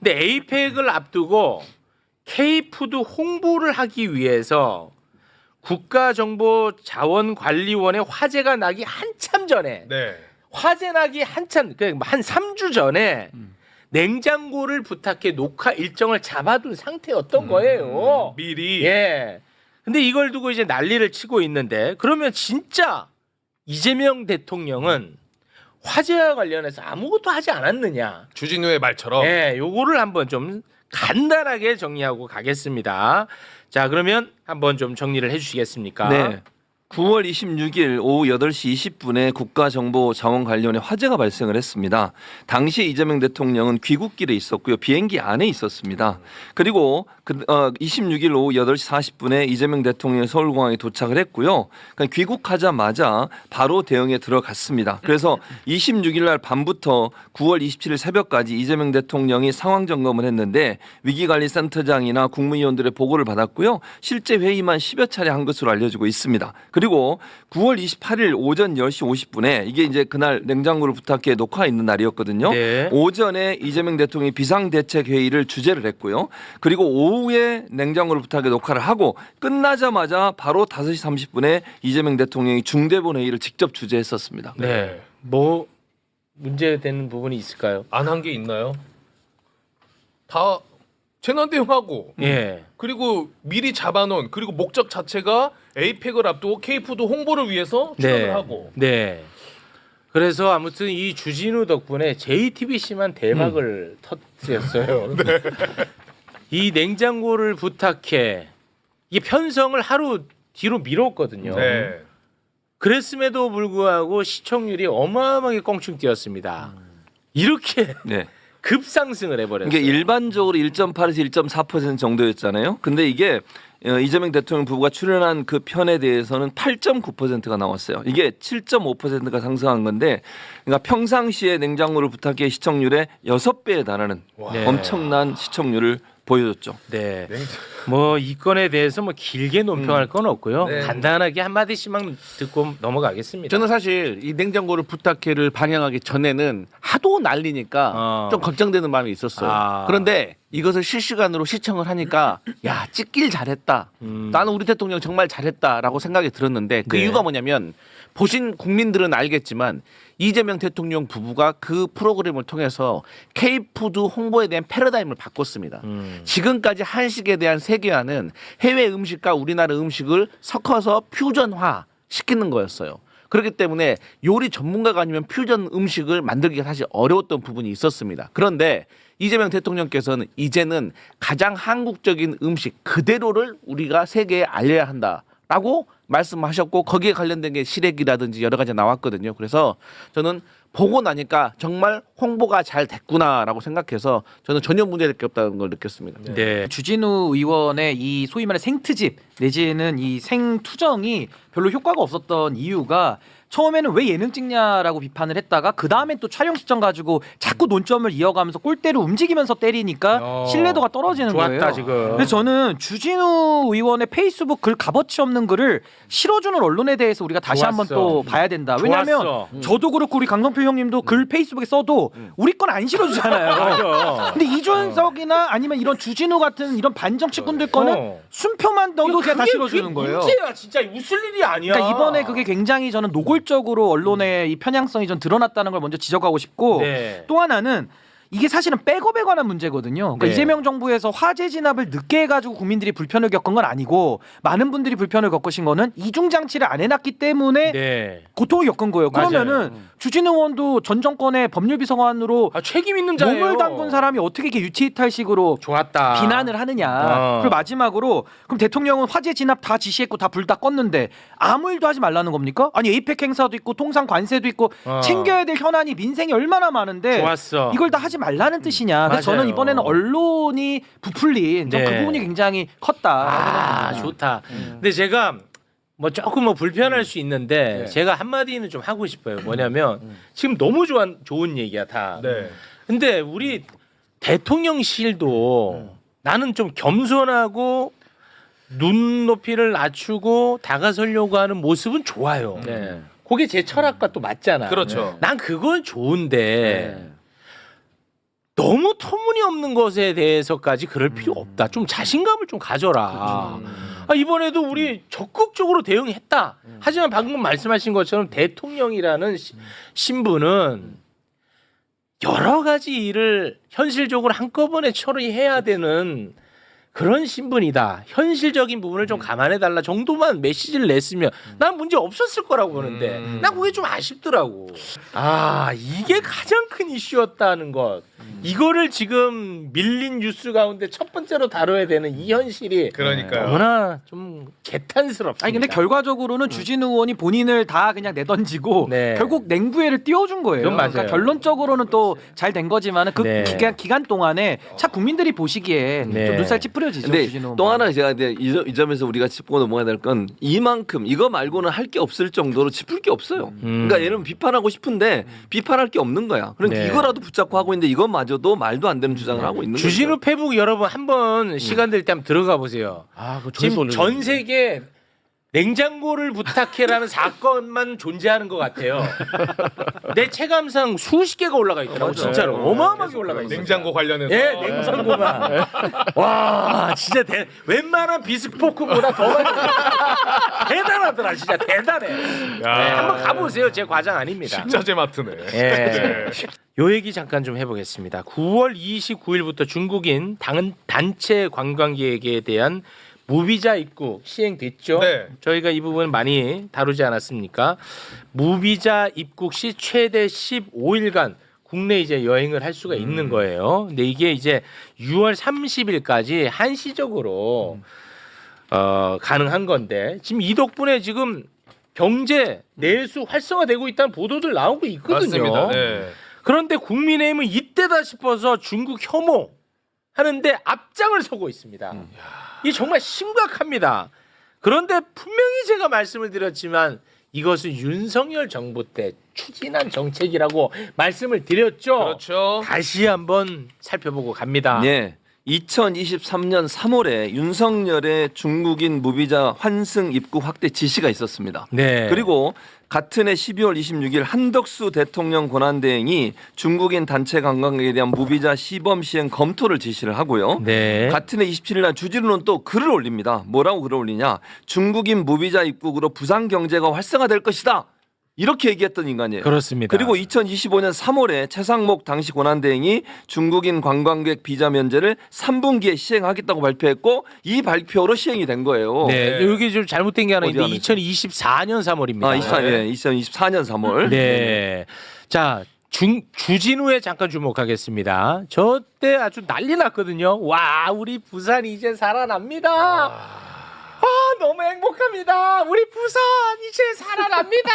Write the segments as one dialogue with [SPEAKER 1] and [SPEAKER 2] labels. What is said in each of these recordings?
[SPEAKER 1] 근데 에이펙을 앞두고 K푸드 홍보를 하기 위해서 국가정보자원관리원의 화재가 나기 한참 전에
[SPEAKER 2] 네.
[SPEAKER 1] 화재 나기 한참 한 3주 전에 냉장고를 부탁해 녹화 일정을 잡아둔 상태였던 거예요.
[SPEAKER 2] 미리.
[SPEAKER 1] 예. 근데 이걸 두고 이제 난리를 치고 있는데 그러면 진짜 이재명 대통령은 화재와 관련해서 아무것도 하지 않았느냐?
[SPEAKER 2] 주진우의 말처럼.
[SPEAKER 1] 예, 요거를 한번 좀 간단하게 정리하고 가겠습니다. 자, 그러면 한번 좀 정리를 해주시겠습니까?
[SPEAKER 3] 네. 9월 26일 오후 8시 20분에 국가정보자원관리원에 화재가 발생을 했습니다. 당시 이재명 대통령은 귀국길에 있었고요. 비행기 안에 있었습니다. 그리고 26일 오후 8시 40분에 이재명 대통령이 서울공항에 도착을 했고요. 그러니까 귀국하자마자 바로 대응에 들어갔습니다. 그래서 26일 날 밤부터 9월 27일 새벽까지 이재명 대통령이 상황 점검을 했는데 위기관리센터장이나 국무위원들의 보고를 받았고요. 실제 회의만 10여 차례 한 것으로 알려지고 있습니다. 그리고 9월 28일 오전 10시 50분에 이게 이제 그날 냉장고를 부탁해 녹화 있는 날이었거든요.
[SPEAKER 1] 네.
[SPEAKER 3] 오전에 이재명 대통령이 비상대책회의를 주재를 했고요. 그리고 오후에 냉장고를 부탁해 녹화를 하고 끝나자마자 바로 5시 30분에 이재명 대통령이 중대본 회의를 직접 주재했었습니다.
[SPEAKER 1] 네. 뭐 문제되는 부분이 있을까요?
[SPEAKER 2] 안 한 게 있나요? 다 재난 대응하고.
[SPEAKER 1] 예.
[SPEAKER 2] 그리고 미리 잡아놓은 그리고 목적 자체가 에이펙을 앞두고 K푸드 홍보를 위해서 출연을 하고.
[SPEAKER 1] 네. 그래서 아무튼 이 주진우 덕분에 JTBC만 대박을 터뜨렸어요. 이 냉장고를 부탁해 이게 편성을 하루 뒤로 미뤘거든요.
[SPEAKER 2] 네.
[SPEAKER 1] 그랬음에도 불구하고 시청률이 어마어마하게 껑충 뛰었습니다. 이렇게
[SPEAKER 3] 네.
[SPEAKER 1] 급상승을 해버렸어요.
[SPEAKER 3] 이게 일반적으로 1.8에서 1.4% 정도였잖아요. 근데 이게 이재명 대통령 부부가 출연한 그 편에 대해서는 8.9%가 나왔어요. 이게 7.5%가 상승한 건데, 그러니까 평상시에 냉장고를 부탁해 시청률의 6배에 달하는
[SPEAKER 1] 네.
[SPEAKER 3] 엄청난 시청률을 보여줬죠.
[SPEAKER 1] 네. 뭐 이 건에 대해서 뭐 길게 논평할 건 없고요.
[SPEAKER 2] 네.
[SPEAKER 1] 간단하게 한 마디씩만 듣고 넘어가겠습니다.
[SPEAKER 4] 저는 사실 이 냉장고를 부탁해를 반영하기 전에는 하도 난리니까 좀 걱정되는 마음이 있었어요.
[SPEAKER 1] 아.
[SPEAKER 4] 그런데 이것을 실시간으로 시청을 하니까 야 찍길 잘했다. 나는 우리 대통령 정말 잘했다라고 생각이 들었는데 그
[SPEAKER 1] 네.
[SPEAKER 4] 이유가 뭐냐면 보신 국민들은 알겠지만 이재명 대통령 부부가 그 프로그램을 통해서 K푸드 홍보에 대한 패러다임을 바꿨습니다. 지금까지 한식에 대한 세계화는 해외 음식과 우리나라 음식을 섞어서 퓨전화 시키는 거였어요. 그렇기 때문에 요리 전문가가 아니면 퓨전 음식을 만들기가 사실 어려웠던 부분이 있었습니다. 그런데 이재명 대통령께서는 이제는 가장 한국적인 음식 그대로를 우리가 세계에 알려야 한다라고 말씀하셨고 거기에 관련된 게 시래기라든지 여러 가지 나왔거든요. 그래서 저는 보고 나니까 정말 홍보가 잘 됐구나라고 생각해서 저는 전혀 문제될 게 없다는 걸 느꼈습니다.
[SPEAKER 1] 네.
[SPEAKER 5] 주진우 의원의 이 소위 말해 생트집 내지는 이 생투정이 별로 효과가 없었던 이유가 처음에는 왜 예능 찍냐라고 비판을 했다가 그 다음엔 또 촬영 시점 가지고 자꾸 논점을 이어가면서 골대로 움직이면서 때리니까 신뢰도가 떨어지는
[SPEAKER 1] 좋았다,
[SPEAKER 5] 거예요.
[SPEAKER 1] 지금.
[SPEAKER 5] 그래서 저는 주진우 의원의 페이스북 글 값어치 없는 글을 실어주는 언론에 대해서 우리가 다시
[SPEAKER 1] 좋았어.
[SPEAKER 5] 한번 또 봐야 된다. 왜냐하면
[SPEAKER 1] 좋았어.
[SPEAKER 5] 저도 그렇고 우리 강성필 형님도 글 페이스북에 써도 우리 건 안 실어주잖아요.
[SPEAKER 1] 맞아.
[SPEAKER 5] 근데 이준석이나 아니면 이런 주진우 같은 이런 반정치꾼들 거는 순표만 넣어도 그냥 다 실어주는 거예요.
[SPEAKER 1] 문제야, 진짜 웃을 일이 아니야.
[SPEAKER 5] 그러니까 이번에 그게 굉장히 저는 노골적으로 언론의 이 편향성이 좀 드러났다는 걸 먼저 지적하고 싶고
[SPEAKER 1] 네.
[SPEAKER 5] 또 하나는 이게 사실은 백업에 관한 문제거든요. 그러니까
[SPEAKER 1] 네.
[SPEAKER 5] 이재명 정부에서 화재 진압을 늦게 해가지고 국민들이 불편을 겪은 건 아니고 많은 분들이 불편을 겪으신 거는 이중 장치를 안 해놨기 때문에
[SPEAKER 1] 네.
[SPEAKER 5] 고통을 겪은 거예요.
[SPEAKER 1] 맞아요.
[SPEAKER 5] 그러면은 주진우 의원도 전 정권의 법률비서관으로
[SPEAKER 1] 아, 책임 있는 자예요.
[SPEAKER 5] 몸을 담근 사람이 어떻게 이렇게 유치이탈식으로
[SPEAKER 1] 좋았다.
[SPEAKER 5] 비난을 하느냐. 그리고 마지막으로 그럼 대통령은 화재 진압 다 지시했고 다 불 다 껐는데 아무 일도 하지 말라는 겁니까? 아니 에이펙 행사도 있고 통상 관세도 있고 챙겨야 될 현안이 민생이 얼마나 많은데
[SPEAKER 1] 좋았어.
[SPEAKER 5] 이걸 다 하지 말라는 뜻이냐. 그래서
[SPEAKER 1] 맞아요.
[SPEAKER 5] 저는 이번에는 언론이 부풀린
[SPEAKER 1] 네.
[SPEAKER 5] 그 부분이 굉장히 컸다.
[SPEAKER 1] 아, 좋다. 근데 제가 뭐 조금 뭐 불편할 수 있는데 제가 한마디는 좀 하고 싶어요. 뭐냐면 지금 너무 좋은 얘기야 다.
[SPEAKER 2] 네.
[SPEAKER 1] 근데 우리 대통령실도 나는 좀 겸손하고 눈높이를 낮추고 다가서려고 하는 모습은 좋아요.
[SPEAKER 5] 네.
[SPEAKER 1] 그게 제 철학과 또 맞잖아.
[SPEAKER 2] 그렇죠.
[SPEAKER 1] 난 그건 좋은데 너무 터무니없는 것에 대해서까지 그럴 필요 없다. 좀 자신감을 좀 가져라. 이번에도 우리 적극적으로 대응했다. 하지만 방금 말씀하신 것처럼 대통령이라는 신분은 여러 가지 일을 현실적으로 한꺼번에 처리해야 되는 그런 신분이다. 현실적인 부분을 좀 감안해달라 정도만 메시지를 냈으면 난 문제 없었을 거라고 보는데 난 그게 좀 아쉽더라고. 이게 가장 큰 이슈였다는 것. 이거를 지금 밀린 뉴스 가운데 첫 번째로 다뤄야 되는 이 현실이
[SPEAKER 2] 그러니까요.
[SPEAKER 1] 너무나 좀 개탄스럽습니다.
[SPEAKER 5] 아니 근데 결과적으로는 주진우 의원이 본인을 다 그냥 내던지고
[SPEAKER 1] 네.
[SPEAKER 5] 결국 냉부회를 띄워준 거예요.
[SPEAKER 1] 그건 맞아요.
[SPEAKER 5] 그러니까 결론적으로는 또 잘 된 거지만은 그
[SPEAKER 1] 네.
[SPEAKER 5] 기간 동안에 참 국민들이 보시기에
[SPEAKER 1] 네.
[SPEAKER 5] 좀 눈살 찌푸려지죠.
[SPEAKER 3] 근데
[SPEAKER 5] 주진우 의원.
[SPEAKER 3] 또 하나 제가 이제 이 점에서 우리가 짚고 넘어가야 될 건 이만큼 이거 말고는 할 게 없을 정도로 짚을 게 없어요. 그러니까 얘는 비판하고 싶은데 비판할 게 없는 거야. 그러니까
[SPEAKER 1] 네.
[SPEAKER 3] 이거라도 붙잡고 하고 있는데 이것마저도 말도 안 되는 주장을 하고 있는 거죠.
[SPEAKER 1] 주진우 페북 여러분 한번 시간 될 때 한번 들어가 보세요.
[SPEAKER 4] 그
[SPEAKER 1] 지금 전 세계 냉장고를 부탁해라는 사건만 존재하는 것 같아요. 내 체감상 수십 개가 올라가 있더라고 진짜로 어마어마하게 올라가 있어요.
[SPEAKER 2] 냉장고 관련해서.
[SPEAKER 1] 예, 냉장고가 와 진짜 웬만한 비스포크보다 더 많이 대단하더라 진짜 대단해. 네, 한번 가보세요. 제 과장 아닙니다.
[SPEAKER 2] 식자재 마트네.
[SPEAKER 1] 예. 요 얘기 잠깐 좀 해보겠습니다. 9월 29일부터 중국인 단체 관광객에 대한 무비자 입국 시행됐죠.
[SPEAKER 2] 네.
[SPEAKER 1] 저희가 이 부분 많이 다루지 않았습니까? 무비자 입국 시 최대 15일간 국내 이제 여행을 할 수가 있는 거예요. 근데 이게 이제 6월 30일까지 한시적으로 가능한 건데 지금 이 덕분에 지금 경제 내수 활성화되고 있다는 보도들 나오고 있거든요.
[SPEAKER 2] 맞습니다. 네.
[SPEAKER 1] 그런데 국민의힘은 이때다 싶어서 중국 혐오 하는데 앞장을 서고 있습니다. 이 정말 심각합니다. 그런데 분명히 제가 말씀을 드렸지만 이것은 윤석열 정부 때 추진한 정책이라고 말씀을 드렸죠.
[SPEAKER 2] 그렇죠.
[SPEAKER 1] 다시 한번 살펴보고 갑니다.
[SPEAKER 3] 네. 2023년 3월에 윤석열의 중국인 무비자 환승 입국 확대 지시가 있었습니다.
[SPEAKER 1] 네.
[SPEAKER 3] 그리고 같은 해 12월 26일 한덕수 대통령 권한대행이 중국인 단체 관광객에 대한 무비자 시범 시행 검토를 지시를 하고요.
[SPEAKER 1] 네.
[SPEAKER 3] 같은 해 27일 날 주진우는 또 글을 올립니다. 뭐라고 글을 올리냐? 중국인 무비자 입국으로 부산 경제가 활성화될 것이다. 이렇게 얘기했던 인간이에요.
[SPEAKER 1] 그렇습니다.
[SPEAKER 3] 그리고 2025년 3월에 최상목 당시 권한대행이 중국인 관광객 비자 면제를 3분기에 시행하겠다고 발표했고 이 발표로 시행이 된 거예요.
[SPEAKER 1] 네. 여기 좀 잘못된 게 하나 있는데
[SPEAKER 3] 어디
[SPEAKER 1] 2024년 3월입니다.
[SPEAKER 3] 2024년 3월.
[SPEAKER 1] 네. 자, 주진우에 잠깐 주목하겠습니다. 저 때 아주 난리 났거든요. 와, 우리 부산 이제 살아납니다. 너무 행복합니다. 우리 부산 이제 살아납니다.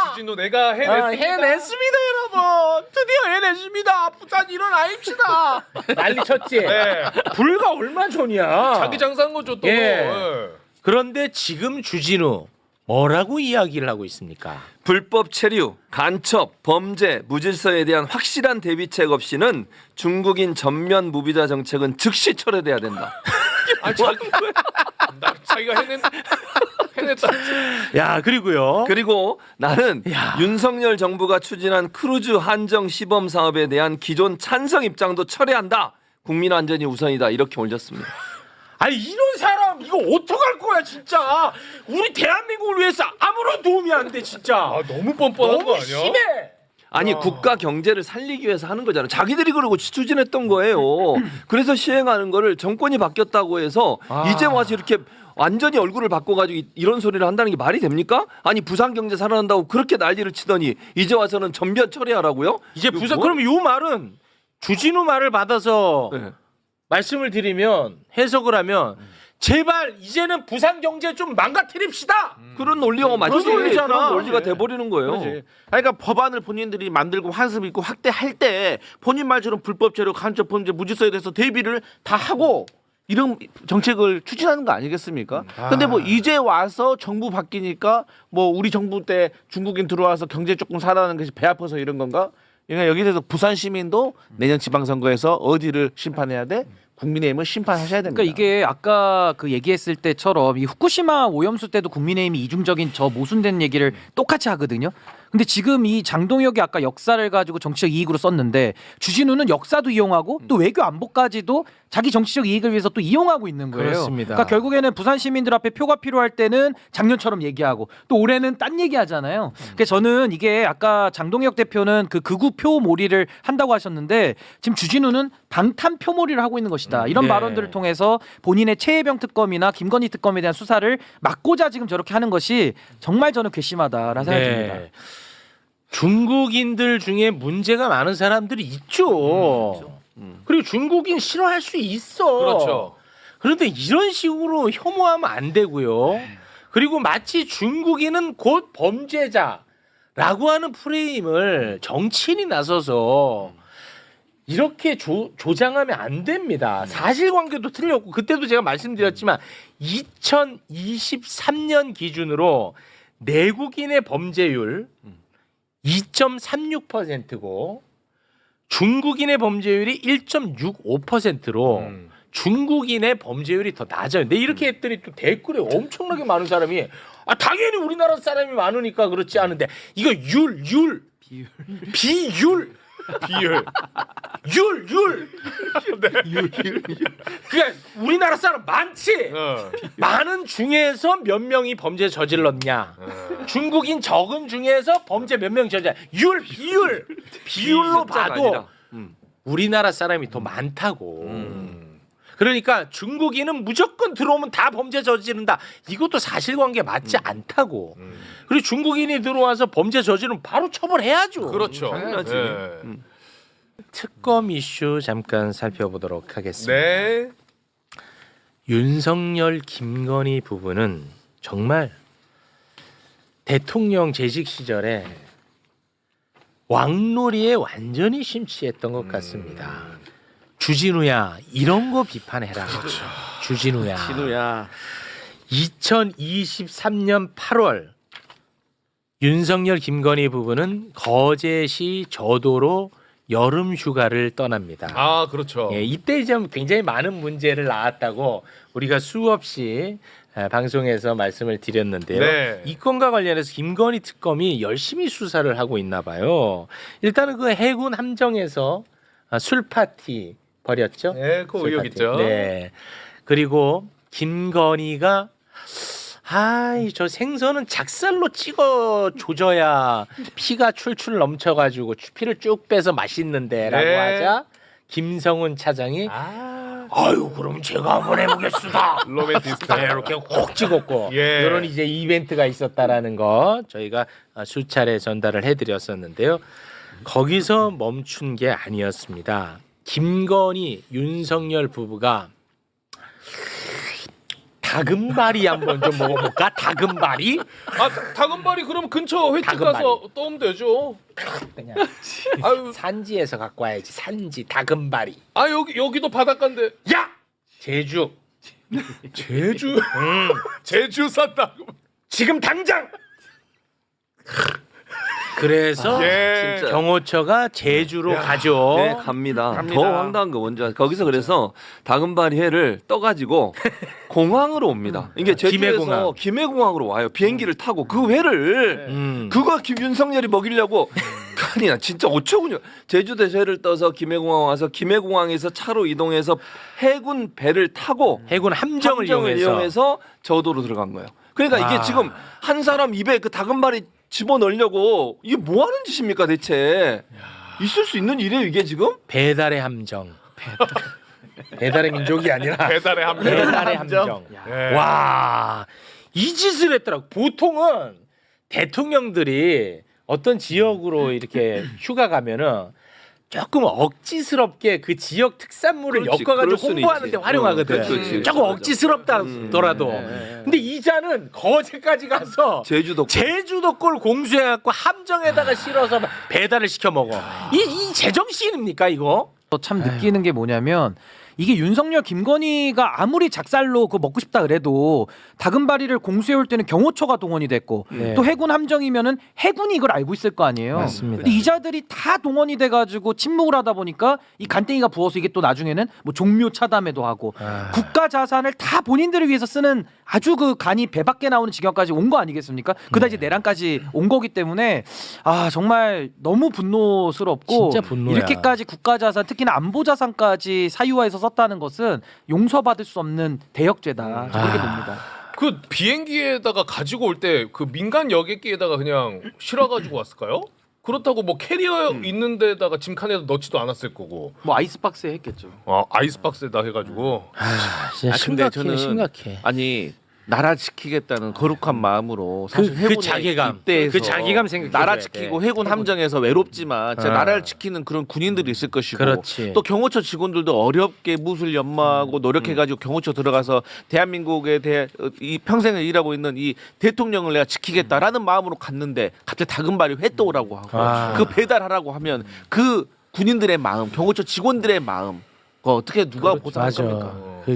[SPEAKER 2] 주진우 내가 해냈습니다.
[SPEAKER 1] 해냈습니다, 여러분. 드디어 해냈습니다. 부산 일어나입시다. 난리 쳤지.
[SPEAKER 2] 네.
[SPEAKER 1] 불과 얼마 전이야.
[SPEAKER 2] 자기 장사한 거죠 또.
[SPEAKER 1] 예.
[SPEAKER 2] 예.
[SPEAKER 1] 그런데 지금 주진우 뭐라고 이야기를 하고 있습니까?
[SPEAKER 3] 불법 체류, 간첩, 범죄, 무질서에 대한 확실한 대비책 없이는 중국인 전면 무비자 정책은 즉시 철회돼야 된다.
[SPEAKER 2] 자기가 해냈다.
[SPEAKER 1] 야, 그리고요.
[SPEAKER 3] 그리고 나는
[SPEAKER 1] 야.
[SPEAKER 3] 윤석열 정부가 추진한 크루즈 한정 시범 사업에 대한 기존 찬성 입장도 철회한다. 국민 안전이 우선이다. 이렇게 올렸습니다.
[SPEAKER 1] 아니 이런 사람 이거 어떡할 거야 진짜. 우리 대한민국을 위해서 아무런 도움이 안 돼 진짜.
[SPEAKER 2] 너무 뻔뻔한 거
[SPEAKER 1] 너무
[SPEAKER 2] 아니야?
[SPEAKER 1] 심해.
[SPEAKER 3] 아니 국가 경제를 살리기 위해서 하는 거잖아요. 자기들이 그러고 추진했던 거예요. 그래서 시행하는 거를 정권이 바뀌었다고 해서 이제 와서 이렇게 완전히 얼굴을 바꿔가지고 이런 소리를 한다는 게 말이 됩니까? 아니 부산 경제 살아난다고 그렇게 난리를 치더니 이제 와서는 전면 처리하라고요?
[SPEAKER 1] 이제 부산
[SPEAKER 3] 뭐?
[SPEAKER 1] 그럼 요 말은 주진우 말을 받아서
[SPEAKER 3] 네.
[SPEAKER 1] 말씀을 드리면 해석을 하면 제발 이제는 부산 경제 좀 망가뜨립시다.
[SPEAKER 3] 그런 논리가 맞지.
[SPEAKER 1] 그런 논리잖아.
[SPEAKER 3] 그런 논리가 돼버리는 거예요.
[SPEAKER 4] 그렇지. 그러니까 법안을 본인들이 만들고 환습 있고 확대할 때 본인 말처럼 불법 체류, 간첩 범죄, 무질서에 대해서 대비를 다 하고 이런 정책을 추진하는 거 아니겠습니까? 근데 뭐 이제 와서 정부 바뀌니까 뭐 우리 정부 때 중국인 들어와서 경제 조금 살아나는 것이 배 아파서 이런 건가? 그러니까 여기에 대해서 부산 시민도 내년 지방선거에서 어디를 심판해야 돼? 국민의힘을 심판하셔야 됩니다.
[SPEAKER 5] 그러니까 이게 아까 그 얘기했을 때처럼 이 후쿠시마 오염수 때도 국민의힘이 이중적인 저 모순된 얘기를 똑같이 하거든요. 근데 지금 이 장동혁이 아까 역사를 가지고 정치적 이익으로 썼는데 주진우는 역사도 이용하고 또 외교 안보까지도 자기 정치적 이익을 위해서 또 이용하고 있는 거예요.
[SPEAKER 1] 그렇습니다.
[SPEAKER 5] 그러니까 결국에는 부산 시민들 앞에 표가 필요할 때는 작년처럼 얘기하고 또 올해는 딴 얘기하잖아요. 그러니까 저는 이게 아까 장동혁 대표는 그 극우 표몰이를 한다고 하셨는데 지금 주진우는 방탄 표몰이를 하고 있는 것이다. 이런
[SPEAKER 1] 네.
[SPEAKER 5] 발언들을 통해서 본인의 최혜병 특검이나 김건희 특검에 대한 수사를 막고자 지금 저렇게 하는 것이 정말 저는 괘씸하다라는 생각이 듭니다.
[SPEAKER 1] 네. 중국인들 중에 문제가 많은 사람들이 있죠. 그리고 중국인 싫어할 수 있어.
[SPEAKER 2] 그렇죠.
[SPEAKER 1] 그런데 이런 식으로 혐오하면 안 되고요. 그리고 마치 중국인은 곧 범죄자라고 하는 프레임을 정치인이 나서서 이렇게 조장하면 안 됩니다. 사실관계도 틀렸고 그때도 제가 말씀드렸지만 2023년 기준으로 내국인의 범죄율 2.36%고 중국인의 범죄율이 1.65%로 중국인의 범죄율이 더 낮아요. 근데 이렇게 했더니 또 댓글에 엄청나게 많은 사람이 당연히 우리나라 사람이 많으니까 그렇지 않은데 이거 비율 그러니까 우리나라 사람 많지. 많은 중에서 몇 명이 범죄 저질렀냐. 중국인 적은 중에서 범죄 몇 명 저질렀냐. 비율로
[SPEAKER 3] 숫자가
[SPEAKER 1] 봐도
[SPEAKER 3] 아니라.
[SPEAKER 1] 우리나라 사람이 더 많다고. 그러니까 중국인은 무조건 들어오면 다 범죄 저지른다. 이것도 사실관계 맞지 않다고. 그리고 중국인이 들어와서 범죄 저지르면 바로 처벌해야죠.
[SPEAKER 2] 그렇죠.
[SPEAKER 3] 당연하지.
[SPEAKER 1] 특검 이슈 잠깐 살펴보도록 하겠습니다.
[SPEAKER 2] 네.
[SPEAKER 1] 윤석열, 김건희 부부는 정말 대통령 재직 시절에 왕놀이에 완전히 심취했던 것 같습니다. 주진우야 이런 거 비판해라. 주진우야.
[SPEAKER 4] 진우야.
[SPEAKER 1] 2023년 8월 윤석열, 김건희 부부는 거제시 저도로 여름 휴가를 떠납니다.
[SPEAKER 2] 아 그렇죠.
[SPEAKER 1] 예, 이때 이제 굉장히 많은 문제를 낳았다고 우리가 수없이 방송에서 말씀을 드렸는데요.
[SPEAKER 2] 네.
[SPEAKER 1] 이 건과 관련해서 김건희 특검이 열심히 수사를 하고 있나 봐요. 일단은 그 해군 함정에서 술 파티 벌였죠.
[SPEAKER 2] 네, 그
[SPEAKER 1] 술
[SPEAKER 2] 의혹
[SPEAKER 1] 파티.
[SPEAKER 2] 있죠.
[SPEAKER 1] 네. 그리고 김건희가 저 생선은 작살로 찍어 조져야 피가 출출 넘쳐가지고 피를 쭉 빼서 맛있는데라고
[SPEAKER 2] 네.
[SPEAKER 1] 하자 김성훈 차장이 아유 그럼 제가 한번 해보겠습니다.
[SPEAKER 2] 로맨티스트.
[SPEAKER 1] 네, 이렇게 콕 찍었고
[SPEAKER 2] 예.
[SPEAKER 1] 이런 이제 이벤트가 있었다라는 거 저희가 수차례 전달을 해드렸었는데요. 거기서 멈춘 게 아니었습니다. 김건희, 윤석열 부부가 다금바리 한번 좀 먹어볼까? 다금바리?
[SPEAKER 2] 다금바리 그럼 근처 횟집
[SPEAKER 1] 다금바리.
[SPEAKER 2] 가서 떠오면 되죠.
[SPEAKER 1] 그냥
[SPEAKER 2] 아유,
[SPEAKER 1] 산지에서 갖고 와야지. 산지 다금바리.
[SPEAKER 2] 여기도 바닷가인데.
[SPEAKER 1] 야! 제주.
[SPEAKER 2] 제주. 제주 산다.
[SPEAKER 1] 지금 당장. 그래서
[SPEAKER 2] 예.
[SPEAKER 3] 진짜.
[SPEAKER 1] 경호처가 제주로 가죠.
[SPEAKER 3] 네, 갑니다.
[SPEAKER 2] 갑니다.
[SPEAKER 3] 더 황당한 거 뭔지 아세요? 거기서 그래서 다금바리 회를 떠가지고 공항으로 옵니다. 이게 제주에서 김해공항으로 와요. 비행기를 타고 그 회를 그거 윤석열이 먹이려고 아니 나 진짜 어처구니 제주도에서 회를 떠서 김해공항 와서 김해공항에서 차로 이동해서 해군 배를 타고
[SPEAKER 1] 해군 함정을 이용해서
[SPEAKER 3] 저도로 들어간 거예요. 그러니까 이게 지금 한 사람 입에 그 다금바리 집어넣으려고 이게 뭐 하는 짓입니까 대체? 있을 수 있는 일이에요 이게 지금?
[SPEAKER 1] 배달의 함정. 배달의 민족이 아니라
[SPEAKER 2] 배달의 함정.
[SPEAKER 1] 배달의 함정.
[SPEAKER 2] 예.
[SPEAKER 1] 와, 이 짓을 했더라고. 보통은 대통령들이 어떤 지역으로 이렇게 휴가 가면은 조금 억지스럽게 그 지역 특산물을
[SPEAKER 3] 그렇지,
[SPEAKER 1] 엮어가지고
[SPEAKER 3] 그럴 수는
[SPEAKER 1] 홍보하는데
[SPEAKER 3] 있지.
[SPEAKER 1] 활용하거든.
[SPEAKER 3] 그렇지.
[SPEAKER 1] 조금 억지스럽다더라도. 근데 이자는 거제까지 가서
[SPEAKER 3] 제주도
[SPEAKER 1] 꼴 공수해갖고 함정에다가 실어서 배달을 시켜 먹어. 이 제정신입니까 이거?
[SPEAKER 5] 참 느끼는 게 뭐냐면 이게 윤석열, 김건희가 아무리 작살로 그 먹고 싶다 그래도 다금바리를 공수해 올 때는 경호처가 동원이 됐고
[SPEAKER 1] 네.
[SPEAKER 5] 또 해군 함정이면은 해군이 이걸 알고 있을 거 아니에요.
[SPEAKER 1] 맞습니다.
[SPEAKER 5] 근데 이자들이 다 동원이 돼가지고 침묵을 하다 보니까 이 간땡이가 부어서 이게 또 나중에는 뭐 종묘 차담회도 하고 국가 자산을 다 본인들을 위해서 쓰는 아주 그 간이 배 밖에 나오는 지경까지 온 거 아니겠습니까? 그다 이제 내란까지 온 거기 때문에 아 정말 너무 분노스럽고
[SPEAKER 1] 진짜 분노야.
[SPEAKER 5] 이렇게까지 국가 자산 특히나 안보 자산까지 사유화해서 썼다는 것은 용서받을 수 없는 대역죄다. 저 그렇게 봅니다.
[SPEAKER 2] 그 비행기에다가 가지고 올 때 그 민간 여객기에다가 그냥 실어가지고 왔을까요? 그렇다고 뭐 캐리어 있는 데다가 짐칸에다 넣지도 않았을 거고.
[SPEAKER 5] 뭐 아이스박스에 했겠죠.
[SPEAKER 2] 아, 아이스박스에다 해가지고.
[SPEAKER 1] 진짜
[SPEAKER 4] 근데
[SPEAKER 1] 심각해 심각해.
[SPEAKER 4] 아니 나라 지키겠다는 거룩한 마음으로 사실
[SPEAKER 1] 그
[SPEAKER 4] 해군에
[SPEAKER 1] 자괴감,
[SPEAKER 4] 입대해서
[SPEAKER 1] 그 자괴감 생각해줘야
[SPEAKER 4] 나라
[SPEAKER 1] 돼.
[SPEAKER 4] 지키고 해군 함정에서 외롭지만 진짜
[SPEAKER 1] 아.
[SPEAKER 4] 나라를 지키는 그런 군인들이 있을 것이고
[SPEAKER 1] 그렇지.
[SPEAKER 4] 또 경호처 직원들도 어렵게 무술 연마하고 노력해가지고 경호처 들어가서 대한민국에 대해 이 평생을 일하고 있는 이 대통령을 내가 지키겠다라는 마음으로 갔는데 갑자기 다금바리 회떠오라고 하고
[SPEAKER 1] 아.
[SPEAKER 4] 그 배달하라고 하면 그 군인들의 마음, 경호처 직원들의 마음, 그거 어떻게 누가 보상할
[SPEAKER 1] 맞아.
[SPEAKER 4] 겁니까?
[SPEAKER 1] 그